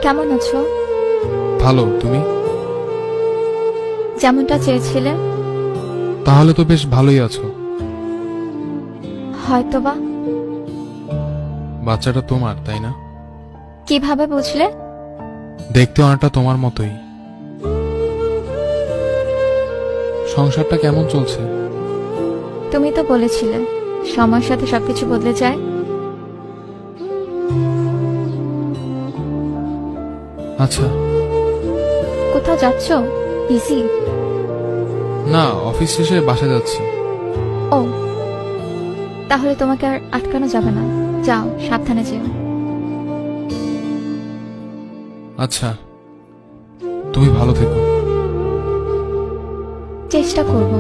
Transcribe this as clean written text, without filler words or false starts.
কেমন আছো? ভালো। তুমি? যেমনটা চেয়েছিলে। তাহলে তো বেশ ভালোই আছো। হয়তোবা। বাচ্চাটা তোমার, তাই না? কিভাবে বুঝলে? দেখতে অনেকটা তোমার মতোই। সংসারটা কেমন চলছে? তুমি তো বলেছিলে সময়ের সাথে সবকিছু বদলে যায়। আচ্ছা। কোথাও যাচ্ছ? বিজি? না, অফিস শেষে বাসা যাচ্ছি। ও, তাহলে তোমাকে আর আটকানো যাবে না। যাও, সাবধানে যেও। আচ্ছা, তুমি ভালো থেকো। চেষ্টা করব।